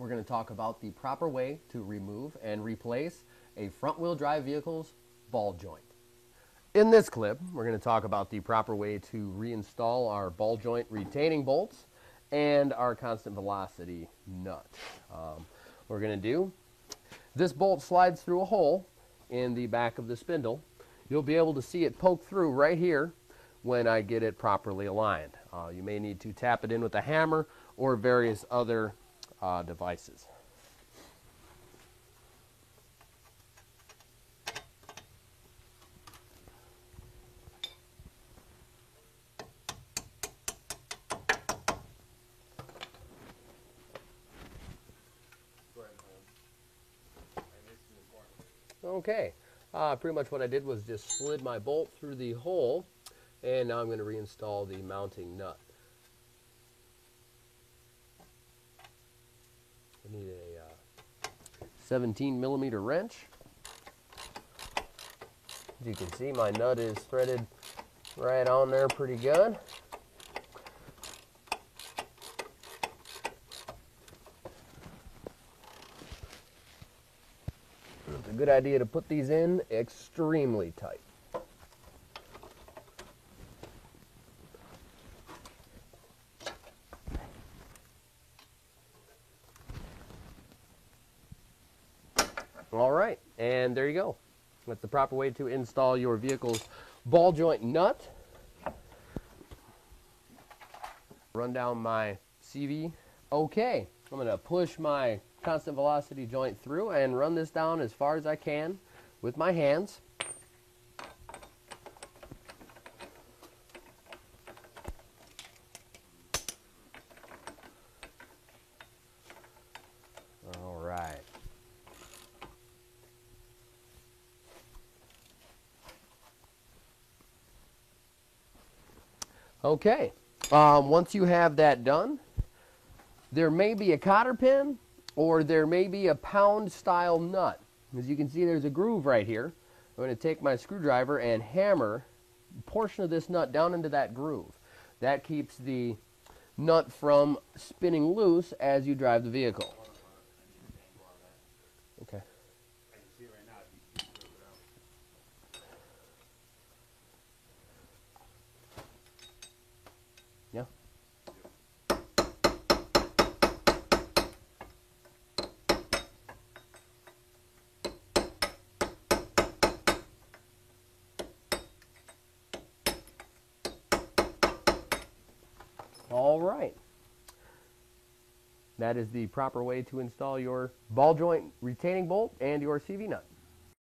we're going to talk about the proper way to remove and replace a front-wheel drive vehicle's ball joint. In this clip, we're going to talk about the proper way to reinstall our ball joint retaining bolts and our constant velocity nut. We're going to do, this bolt slides through a hole in the back of the spindle. You'll be able to see it poke through right here when I get it properly aligned. You may need to tap it in with a hammer or various other devices. Okay, pretty much what I did was just slid my bolt through the hole, and now I'm going to reinstall the mounting nut. I need a 17 millimeter wrench. As you can see, my nut is threaded right on there pretty good. It's a good idea to put these in extremely tight. All right, and there you go. That's the proper way to install your vehicle's ball joint nut. Run down my CV. Okay, I'm going to push my constant velocity joint through and run this down as far as I can with my hands. All right. Okay, once you have that done, there may be a cotter pin or there may be a pound style nut. As you can see, there's a groove right here. I'm going to take my screwdriver and hammer a portion of this nut down into that groove. That keeps the nut from spinning loose as you drive the vehicle. Okay. Yeah. All right. That is the proper way to install your ball joint retaining bolt and your CV nut.